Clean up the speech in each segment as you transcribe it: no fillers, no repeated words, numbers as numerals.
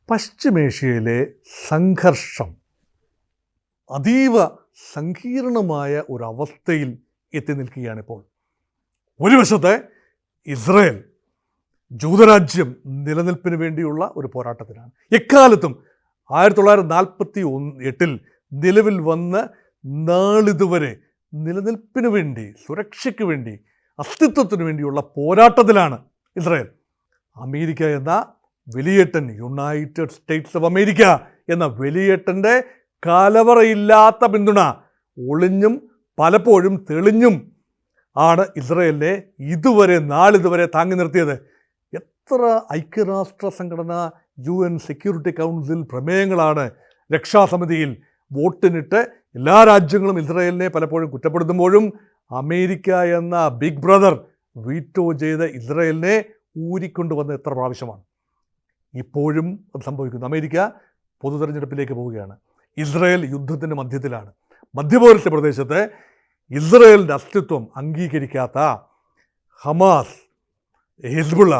പശ്ചിമേഷ്യയിലെ സംഘർഷം അതീവ സങ്കീർണമായ ഒരവസ്ഥയിൽ എത്തി നിൽക്കുകയാണിപ്പോൾ. ഒരു വശത്ത് ഇസ്രയേൽ ജൂതരാജ്യം നിലനിൽപ്പിന് വേണ്ടിയുള്ള ഒരു പോരാട്ടത്തിലാണ്. എക്കാലത്തും 1948 നിലവിൽ വന്ന് നാളിതുവരെ നിലനിൽപ്പിന് വേണ്ടി, സുരക്ഷയ്ക്ക് വേണ്ടി, അസ്തിത്വത്തിന് വേണ്ടിയുള്ള പോരാട്ടത്തിലാണ് ഇസ്രയേൽ. അമേരിക്ക എന്ന വലിയേട്ടൻ, യുണൈറ്റഡ് സ്റ്റേറ്റ്സ് ഓഫ് അമേരിക്ക എന്ന വലിയേട്ടൻ്റെ കലവറയില്ലാത്ത പിന്തുണ ഒളിഞ്ഞും പലപ്പോഴും തെളിഞ്ഞും ആണ് ഇസ്രയേലിനെ നാളിതുവരെ താങ്ങി നിർത്തിയത്. എത്ര ഐക്യരാഷ്ട്ര സംഘടന, UN സെക്യൂരിറ്റി കൗൺസിൽ പ്രമേയങ്ങളാണ് രക്ഷാസമിതിയിൽ വോട്ടിനിട്ട് എല്ലാ രാജ്യങ്ങളും ഇസ്രയേലിനെ പലപ്പോഴും കുറ്റപ്പെടുത്തുമ്പോഴും അമേരിക്ക എന്ന ബിഗ് ബ്രദർ വീറ്റോ ചെയ്ത് ഇസ്രയേലിനെ ഊരിക്കൊണ്ടുവന്ന എത്ര പ്രാവശ്യമാണ്. ഇപ്പോഴും അത് സംഭവിക്കുന്നു. അമേരിക്ക പൊതു തെരഞ്ഞെടുപ്പിലേക്ക് പോവുകയാണ്. ഇസ്രയേൽ യുദ്ധത്തിൻ്റെ മധ്യത്തിലാണ്. മധ്യപൗരസ്ത്യ പ്രദേശത്ത് ഇസ്രയേലിൻ്റെ അസ്തിത്വം അംഗീകരിക്കാത്ത ഹമാസ്, ഹിസ്ബുള്ള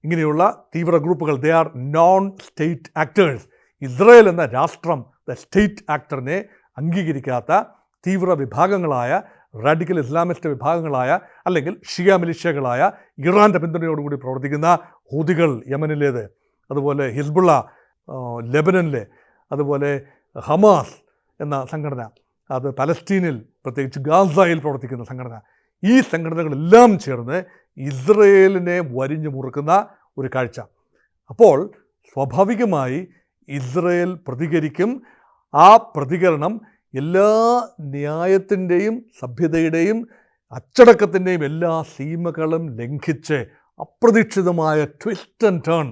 ഇങ്ങനെയുള്ള തീവ്ര ഗ്രൂപ്പുകൾ, they are non state actors. Israel എന്ന രാഷ്ട്രം, ദ സ്റ്റേറ്റ് ആക്ടറിനെ അംഗീകരിക്കാത്ത തീവ്ര വിഭാഗങ്ങളായ, റാഡിക്കൽ ഇസ്ലാമിസ്റ്റ് വിഭാഗങ്ങളായ, അല്ലെങ്കിൽ ഷിയ മിലിഷ്യകളായ, ഇറാൻ്റെ പിന്തുണയോടുകൂടി പ്രവർത്തിക്കുന്ന ഹൂതികൾ യമനിലേത്, അതുപോലെ ഹിസ്ബുള്ള ലെബനനിലെ, അതുപോലെ ഹമാസ് എന്ന സംഘടന, അത് പലസ്തീനിൽ പ്രത്യേകിച്ച് ഗാസയിൽ പ്രവർത്തിക്കുന്ന സംഘടന, ഈ സംഘടനകളെല്ലാം ചേർന്ന് ഇസ്രയേലിനെ വരിഞ്ഞു മുറുക്കുന്ന ഒരു കാഴ്ച. അപ്പോൾ സ്വാഭാവികമായി ഇസ്രയേൽ പ്രതികരിക്കും. ആ പ്രതികരണം എല്ലാ ന്യായത്തിൻ്റെയും സഭ്യതയുടെയും അച്ചടക്കത്തിൻ്റെയും എല്ലാ സീമകളും ലംഘിച്ച് അപ്രതീക്ഷിതമായ ട്വിസ്റ്റ് ആൻഡ് ടേൺ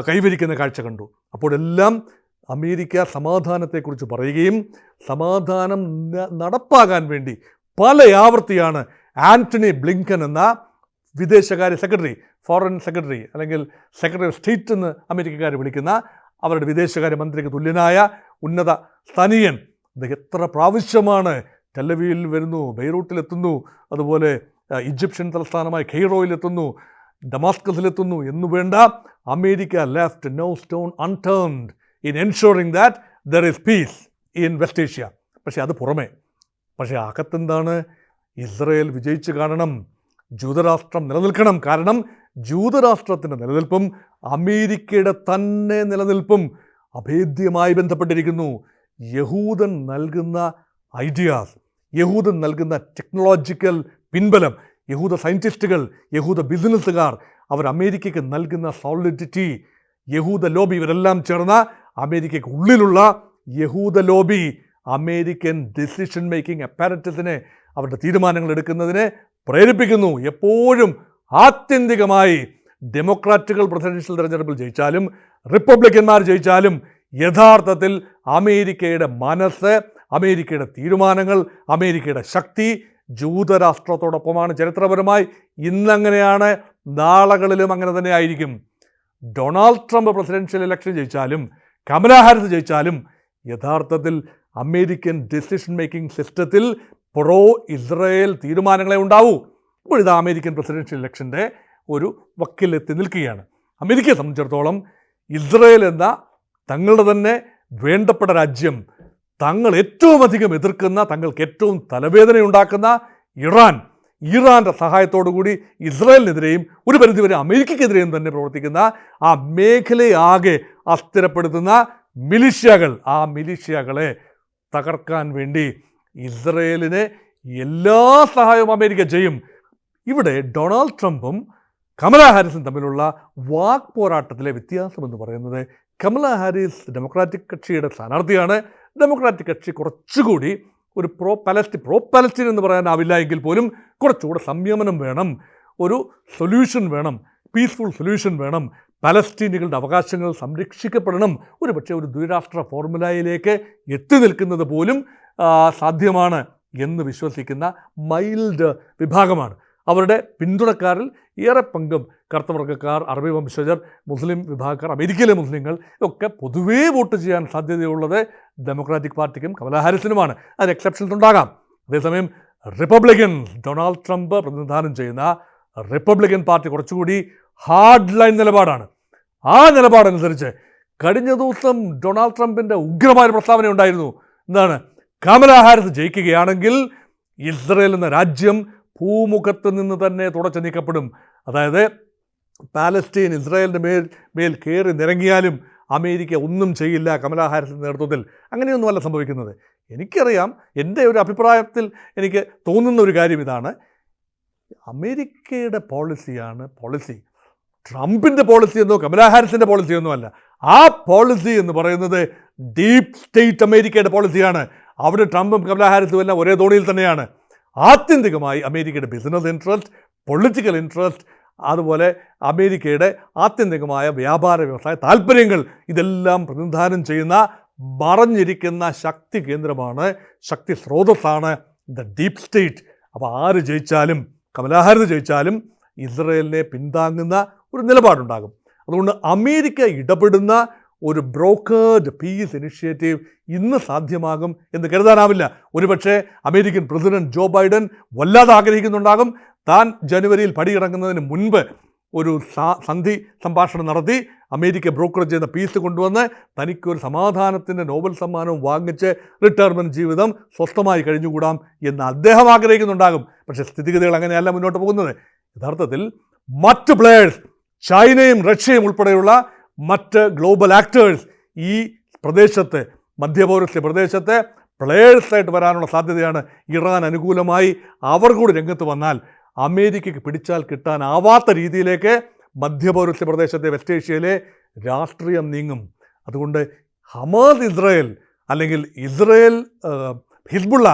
കൈവരിക്കുന്ന കാഴ്ച കണ്ടു. അപ്പോഴെല്ലാം അമേരിക്ക സമാധാനത്തെക്കുറിച്ച് പറയുകയും സമാധാനം നടപ്പാകാൻ വേണ്ടി പല ആവർത്തിയാണ് ആൻ്റണി ബ്ലിങ്കൻ എന്ന വിദേശകാര്യ സെക്രട്ടറി, ഫോറിൻ സെക്രട്ടറി അല്ലെങ്കിൽ സെക്രട്ടറി ഓഫ് സ്റ്റേറ്റ് എന്ന് അമേരിക്കക്കാർ വിളിക്കുന്ന അവരുടെ വിദേശകാര്യ മന്ത്രിക്ക് തുല്യനായ ഉന്നത സ്ഥാനീയൻ, അദ്ദേഹം എത്ര പ്രാവശ്യമാണ് ടെല്ലവീവിൽ വരുന്നു, ബെയ്റൂട്ടിലെത്തുന്നു, അതുപോലെ ഈജിപ്ഷ്യൻ തലസ്ഥാനമായ കെയ്റോയിലെത്തുന്നു, ഡമാസ്കസിലെത്തുന്നു എന്നു വേണ്ട, America left no stone unturned in ensuring that there is peace in West Asia. പക്ഷേ അത് പുറമേ. പക്ഷേ അകത്തെന്താണ്? ഇസ്രയേൽ വിജയിച്ച് കാണണം, ജൂതരാഷ്ട്രം നിലനിൽക്കണം. കാരണം ജൂതരാഷ്ട്രത്തിൻ്റെ നിലനിൽപ്പും അമേരിക്കയുടെ തന്നെ നിലനിൽപ്പും അഭേദ്യമായി ബന്ധപ്പെട്ടിരിക്കുന്നു. യഹൂദൻ നൽകുന്ന ഐഡിയാസ്, യഹൂദൻ നൽകുന്ന ടെക്നോളജിക്കൽ പിൻബലം, യഹൂദ സയൻറ്റിസ്റ്റുകൾ, യഹൂദ ബിസിനസ്സുകാർ, അവർ അമേരിക്കയ്ക്ക് നൽകുന്ന സോളിഡിറ്റി, യഹൂദ ലോബി, ഇവരെല്ലാം ചേർന്ന അമേരിക്കയ്ക്ക് ഉള്ളിലുള്ള യഹൂദ ലോബി അമേരിക്കൻ ഡിസിഷൻ മേക്കിംഗ് അപ്പാരറ്റസിനെ, അവരുടെ തീരുമാനങ്ങൾ എടുക്കുന്നതിനെ പ്രേരിപ്പിക്കുന്നു. എപ്പോഴും ആത്യന്തികമായി ഡെമോക്രാറ്റുകൾ പ്രസിഡൻഷ്യൽ തെരഞ്ഞെടുപ്പിൽ ജയിച്ചാലും റിപ്പബ്ലിക്കന്മാർ ജയിച്ചാലും യഥാർത്ഥത്തിൽ അമേരിക്കയുടെ മനസ്സ്, അമേരിക്കയുടെ തീരുമാനങ്ങൾ, അമേരിക്കയുടെ ശക്തി ജൂതരാഷ്ട്രത്തോടൊപ്പമാണ്. ചരിത്രപരമായി ഇന്നങ്ങനെയാണ്, നാളുകളിലും അങ്ങനെ തന്നെ ആയിരിക്കും. ഡൊണാൾഡ് ട്രംപ് പ്രസിഡൻഷ്യൽ ഇലക്ഷൻ ജയിച്ചാലും കമലാ ഹാരിസ് ജയിച്ചാലും യഥാർത്ഥത്തിൽ അമേരിക്കൻ ഡിസിഷൻ മേക്കിംഗ് സിസ്റ്റത്തിൽ പ്രോ ഇസ്രയേൽ തീരുമാനങ്ങളെ ഉണ്ടാവൂ. ഇപ്പോഴിത് അമേരിക്കൻ പ്രസിഡൻഷ്യൽ ഇലക്ഷൻ്റെ ഒരു വക്കിലെത്തി നിൽക്കുകയാണ്. അമേരിക്കയെ സംബന്ധിച്ചിടത്തോളം ഇസ്രയേൽ എന്ന തങ്ങളുടെ തന്നെ വേണ്ടപ്പെട്ട രാജ്യം, തങ്ങൾ ഏറ്റവും അധികം എതിർക്കുന്ന, തങ്ങൾക്ക് ഏറ്റവും തലവേദനയുണ്ടാക്കുന്ന ഇറാൻ്റെ സഹായത്തോടുകൂടി ഇസ്രയേലിനെതിരെയും ഒരു പരിധിവരെ അമേരിക്കയ്ക്കെതിരെയും തന്നെ പ്രവർത്തിക്കുന്ന ആ മേഖലയാകെ അസ്ഥിരപ്പെടുത്തുന്ന മിലിഷ്യകൾ, ആ മിലിഷ്യകളെ തകർക്കാൻ വേണ്ടി ഇസ്രയേലിന് എല്ലാ സഹായവും അമേരിക്ക ചെയ്യും. ഇവിടെ ഡൊണാൾഡ് ട്രംപും കമലാ ഹാരിസും തമ്മിലുള്ള വാക്ക് പോരാട്ടത്തിലെ വ്യത്യാസമെന്ന് പറയുന്നത്, കമലാ ഹാരിസ് ഡെമോക്രാറ്റിക് കക്ഷിയുടെ സ്ഥാനാർത്ഥിയാണ്. ഡെമോക്രാറ്റിക് കക്ഷി കുറച്ചുകൂടി ഒരു പ്രോ പലസ്തീൻ എന്ന് പറയാനാവില്ല എങ്കിൽ പോലും കുറച്ചുകൂടെ സംയമനം വേണം, ഒരു സൊല്യൂഷൻ വേണം, പീസ്ഫുൾ സൊല്യൂഷൻ വേണം, പലസ്തീനികളുടെ അവകാശങ്ങൾ സംരക്ഷിക്കപ്പെടണം. ഒരുപക്ഷെ ഒരു ദ്വിരാഷ്ട്ര ഫോർമുലയിലേക്ക് എത്തി നിൽക്കുന്നത് പോലും സാധ്യമാണ് എന്ന് വിശ്വസിക്കുന്ന മൈൽഡ് വിഭാഗമാണ്. അവരുടെ പിന്തുണക്കാരിൽ ഏറെ പങ്കും കറുത്തവർഗ്ഗക്കാർ, അറബി വംശജർ, മുസ്ലിം വിഭാഗക്കാർ, അമേരിക്കയിലെ മുസ്ലിങ്ങൾ ഒക്കെ പൊതുവേ വോട്ട് ചെയ്യാൻ സാധ്യതയുള്ളത് ഡെമോക്രാറ്റിക് പാർട്ടിക്കും കമലാ ഹാരിസിനുമാണ്. അതിന് എക്സെപ്ഷൻസ് ഉണ്ടാകാം. അതേസമയം റിപ്പബ്ലിക്കൻസ്, ഡൊണാൾഡ് ട്രംപ് പ്രതിനിധാനം ചെയ്യുന്ന റിപ്പബ്ലിക്കൻ പാർട്ടി കുറച്ചുകൂടി ഹാർഡ് ലൈൻ നിലപാടാണ്. ആ നിലപാടനുസരിച്ച് കഴിഞ്ഞ ദിവസം ഡൊണാൾഡ് ട്രംപിൻ്റെ ഉഗ്രമായ പ്രസ്താവന ഉണ്ടായിരുന്നു. എന്താണ്? കമലാ ഹാരിസ് ജയിക്കുകയാണെങ്കിൽ ഇസ്രയേൽ എന്ന രാജ്യം ഭൂമുഖത്ത് നിന്ന് തന്നെ തുടച്ചു നീക്കപ്പെടും. അതായത് പാലസ്തീൻ ഇസ്രായേലിൻ്റെ മേൽ കയറി നിരങ്ങിയാലും അമേരിക്ക ഒന്നും ചെയ്യില്ല കമലാ ഹാരിസിൻ്റെ നേതൃത്വത്തിൽ. അങ്ങനെയൊന്നുമല്ല സംഭവിക്കുന്നത്. എനിക്കറിയാം, എൻ്റെ ഒരു അഭിപ്രായത്തിൽ എനിക്ക് തോന്നുന്ന ഒരു കാര്യം ഇതാണ്, അമേരിക്കയുടെ പോളിസിയാണ് പോളിസി. ട്രംപിൻ്റെ പോളിസി എന്നോ കമലാ ഹാരിസിൻ്റെ പോളിസി ഒന്നും അല്ല. ആ പോളിസി എന്ന് പറയുന്നത് ഡീപ് സ്റ്റേറ്റ് അമേരിക്കയുടെ പോളിസിയാണ്. അവിടെ ട്രംപും കമലാ ഹാരിസും എല്ലാം ഒരേ തോണിയിൽ തന്നെയാണ്. ആത്യന്തികമായി അമേരിക്കയുടെ ബിസിനസ് ഇൻട്രസ്റ്റ്, പൊളിറ്റിക്കൽ ഇൻട്രസ്റ്റ്, അതുപോലെ അമേരിക്കയുടെ ആത്യന്തികമായ വ്യാപാര വ്യവസായ താല്പര്യങ്ങൾ, ഇതെല്ലാം പ്രതിനിധാനം ചെയ്യുന്ന മറഞ്ഞിരിക്കുന്ന ശക്തി കേന്ദ്രമാണ്, ശക്തി സ്രോതസ്സാണ് ദ ഡീപ് സ്റ്റേറ്റ്. അപ്പോൾ ആര് ജയിച്ചാലും, കമലാ ഹാരിസ് ജയിച്ചാലും ഇസ്രയേലിനെ പിന്താങ്ങുന്ന ഒരു നിലപാടുണ്ടാകും. അതുകൊണ്ട് അമേരിക്ക ഇടപെടുന്ന ഒരു ബ്രോക്കേർഡ് പീസ് ഇനിഷ്യേറ്റീവ് ഇന്ന് സാധ്യമാകും എന്ന് കരുതാനാവില്ല. ഒരുപക്ഷെ അമേരിക്കൻ പ്രസിഡന്റ് ജോ ബൈഡൻ വല്ലാതെ ആഗ്രഹിക്കുന്നുണ്ടാകും താൻ ജനുവരിയിൽ പടിയിറങ്ങുന്നതിന് മുൻപ് ഒരു സന്ധി സംഭാഷണം നടത്തി അമേരിക്ക ബ്രോക്കറേജ് ചെയ്യുന്ന പീസ് കൊണ്ടുവന്ന് തനിക്കൊരു സമാധാനത്തിൻ്റെ നോബൽ സമ്മാനവും വാങ്ങിച്ച് റിട്ടയർമെൻറ്റ് ജീവിതം സ്വസ്ഥമായി കഴിഞ്ഞുകൂടാം എന്ന് അദ്ദേഹം ആഗ്രഹിക്കുന്നുണ്ടാകും. പക്ഷേ സ്ഥിതിഗതികൾ അങ്ങനെയല്ല മുന്നോട്ട് പോകുന്നത്. യഥാർത്ഥത്തിൽ മറ്റ് പ്ലെയേഴ്സ്, ചൈനയും റഷ്യയും ഉൾപ്പെടെയുള്ള മറ്റ് ഗ്ലോബൽ ആക്ടേഴ്സ് ഈ പ്രദേശത്ത്, മധ്യപൗരസ്ത്യ പ്രദേശത്ത് പ്ലെയേഴ്സായിട്ട് വരാനുള്ള സാധ്യതയാണ്. ഇറാൻ അനുകൂലമായി അവർ കൂടി രംഗത്ത് വന്നാൽ അമേരിക്കയ്ക്ക് പിടിച്ചാൽ കിട്ടാനാവാത്ത രീതിയിലേക്ക് മധ്യപൗരസ്ത്യ പ്രദേശത്തെ വെസ്റ്റ് ഏഷ്യയിലെ രാഷ്ട്രീയം നീങ്ങും. അതുകൊണ്ട് ഹമാസ് ഇസ്രായേൽ അല്ലെങ്കിൽ ഇസ്രായേൽ ഹിസ്ബുള്ള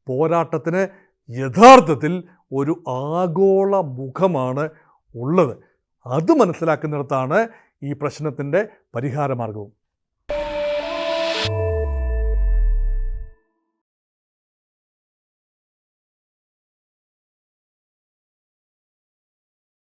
പോരാട്ടത്തിന് യഥാർത്ഥത്തിൽ ഒരു ആഗോള മുഖമാണ് ഉള്ളത്. അത് മനസ്സിലാക്കുന്നിടത്താണ് ഈ പ്രശ്നത്തിൻ്റെ പരിഹാരമാർഗവും.